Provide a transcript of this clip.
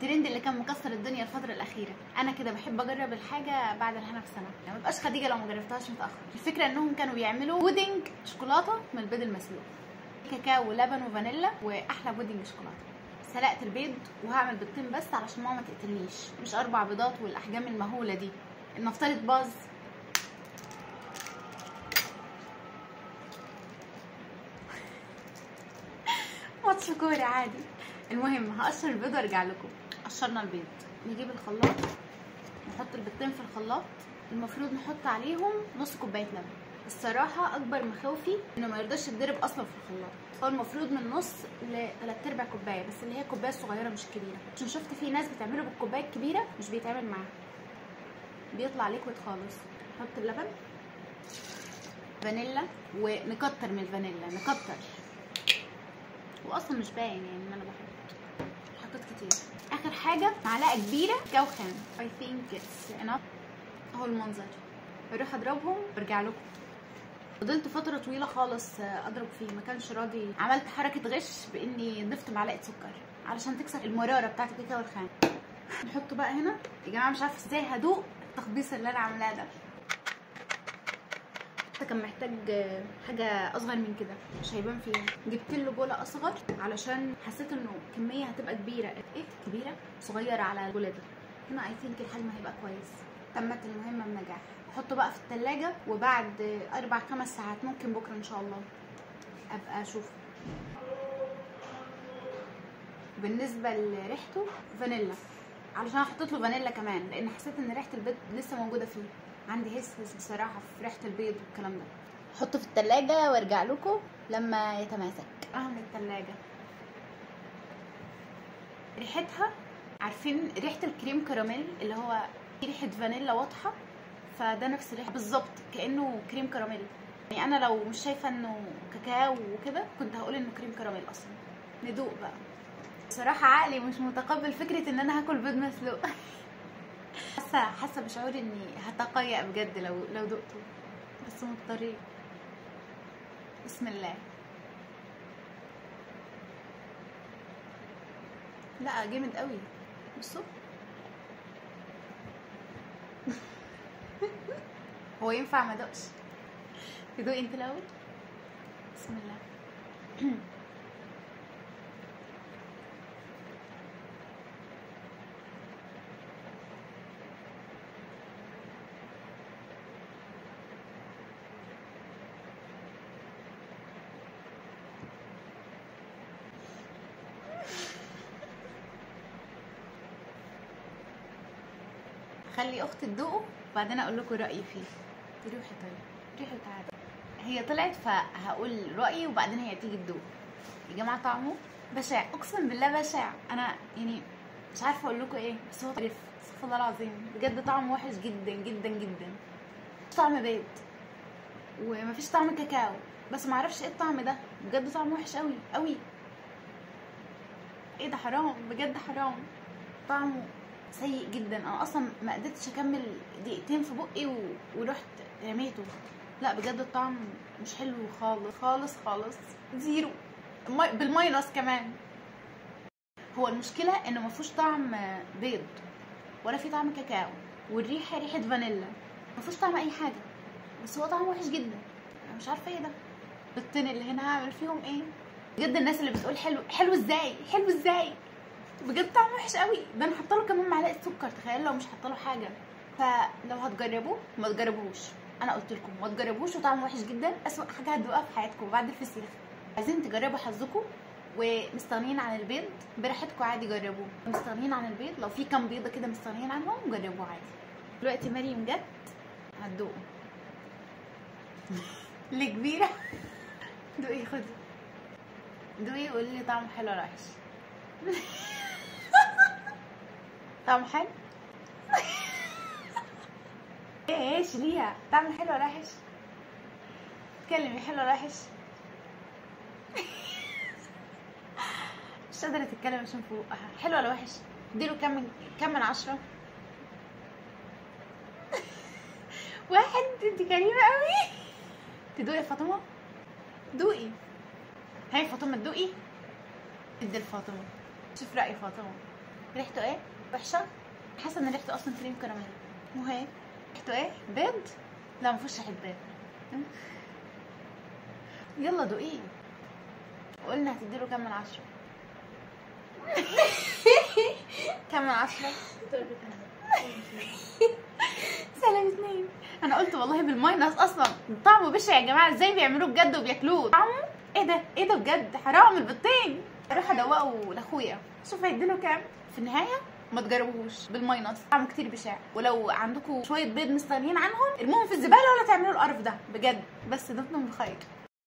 الترند اللي كان مكسر الدنيا الفتره الاخيره. انا كده بحب اجرب الحاجه بعد الهنا بسنه، يعني ما تبقاش خديجه لو ما جربتهاش متاخر. الفكره انهم كانوا بيعملوا بودنج شوكولاته من البيض المسلوق، كاكاو ولبن وفانيلا، واحلى بودنج شوكولاته. سلقت البيض وهعمل بيضتين بس علشان ماما ما تقتلنيش، مش 4 بيضات والاحجام المهوله دي. نفترض باظ. ماتش كوري عادي. المهم هقشر البيض وارجع لكم. قشرنا البيض، نجيب الخلاط نحط البيضتين في الخلاط. المفروض نحط عليهم نص كوبايه لبن. الصراحه اكبر مخاوفي انه ما يرضاش يتضرب اصلا في الخلاط. هو المفروض من نص ل3/4 كوبايه، بس اللي هي الكوبايه الصغيره مش كبيره، عشان شفت في ناس بتعمله بالكوبايه الكبيره مش بيتعمل معاها، بيطلع ليكويد خالص. نحط اللبن، فانيلا، ونكتر من الفانيلا نكتر، واصلا مش باين يعني ان انا بحط، حطيت كتير. اخر حاجه معلقه كبيره كاكاو خام. I think it's enough. اهو المنظر. بروح اضربهم وارجع لكم. فضلت فتره طويله خالص اضرب فيه، ما كانش راضي. عملت حركه غش باني ضفت معلقه سكر علشان تكسر المراره بتاعت الكاكاو الخام. نحطه بقى هنا. يا جماعه مش عارفه ازاي هدوق التخبيص اللي انا عاملاه ده. كان محتاج حاجه اصغر من كده، مش هيبان فيها. جبت له بوله اصغر علشان حسيت انه كميه هتبقى كبيره. ايه كبيره صغيره على البوله دي. هنا اي ثينك الحجم هيبقى كويس. تمت المهمه بنجاح. احطه بقى في التلاجة، وبعد 4-5 ساعات ممكن بكره ان شاء الله ابقى اشوف. بالنسبه لريحته فانيلا، علشان حطيت له فانيلا كمان لان حسيت ان ريحه البيض لسه موجوده فيه. عندي هس بصراحه في ريحه البيض والكلام ده. احطه في التلاجة وارجع لكم لما يتماسك. من التلاجة ريحتها، عارفين ريحه الكريم كراميل اللي هو ريحه فانيلا واضحه، فده نفس الريحه بالظبط كانه كريم كراميل. يعني انا لو مش شايفه انه كاكاو وكده كنت هقول انه كريم كراميل اصلا. ندوق بقى. بصراحه عقلي مش متقبل فكره ان انا هاكل بيض مسلوق. حاسه بشعور اني هتقيأ بجد لو دقته، بس مضطرين. بسم الله. لا جامد قوي. بصوا. هو ينفع ما ادوقش؟ تدوقي انت الاول. بسم الله. خلي اختي تدوقه وبعدين اقول لكم رايي فيه. روحي طيب، روحي تعالي. هي طلعت فهقول رايي وبعدين هي تيجي تدوق. يا جماعه طعمه بشع، اقسم بالله بشع. انا يعني مش عارفه اقول لكم ايه، بس هو طريف. استغفر الله العظيم، بجد طعمه وحش جدا جدا جدا. طعم بيض ومفيش طعم كاكاو، بس معرفش ايه الطعم ده. بجد طعمه وحش قوي قوي. ايه ده، حرام بجد حرام. طعمه سيء جدا. انا اصلا ما قدرتش اكمل دقيقتين في بقي ورحت رميته. لا بجد الطعم مش حلو خالص خالص خالص. زيرو بالماينس كمان. هو المشكله انه ما فيهوش طعم بيض ولا في طعم كاكاو، والريحه ريحه فانيلا، ما فيهوش طعم اي حاجه، بس هو طعمه وحش جدا. انا مش عارفه ايه ده. الطين اللي هنا هعمل فيهم ايه بجد. الناس اللي بتقول حلو حلو ازاي، حلو ازاي، بجد طعمه وحش قوي. ده انا حاطه له كمان معلقه سكر، تخيل لو مش حاطه له حاجه. فلو هتجربوه ما تجربوش، انا قلت لكم ما تجربوش، وطعمه وحش جدا. اسوأ حاجه هتدوقها في حياتكم بعد الفسيخ. عايزين تجربوا حظكم ومستغنيين عن البيض براحتكم عادي، جربوه. مستغنيين عن البيض، لو في كام بيضه كده مستغنيين عنهم جربوه عادي. دلوقتي مريم جت هتدوقه. اللي كبيره. دوقي، خدي دوقي قولي لي طعمه حلو ولا وحش. طعمه حلو. ايش ليها طعمه حلو ولا وحش؟ اتكلمي، حلو ولا وحش؟ مش قادره تتكلم عشان فوقها. حلو ولا وحش؟ اديله كم من 10؟ 1. انت كريمه قوي. تدوقي يا فاطمه؟ دوقي. هاي فاطمه تدوقي. ادي لفاطمه، شوف راي فاطمه. ريحته ايه؟ وحشه؟ حاسه ان ريحته اصلا كريم كراميل. وهي ريحته ايه؟ بيض؟ لا مفيهوش ريحه بيض. يلا دوقيه. قلنا هتديله كام من 10؟ كام من 10؟ سلام 2. انا قلت والله بالماينس اصلا. طعمه بشع يا جماعه، ازاي بيعملوه بجد وبياكلوه؟ طعمه ايه ده؟ ايه ده بجد؟ حرام البيضتين. اروح ادوقه لاخويا شوف هيديله كام. في النهايه ما تجربوهوش بالماينس، طعمه كتير بشع. ولو عندكم شويه بيض مستغنيين عنهم ارموهم في الزباله ولا تعملوا القرف ده بجد. بس دمتم بخير.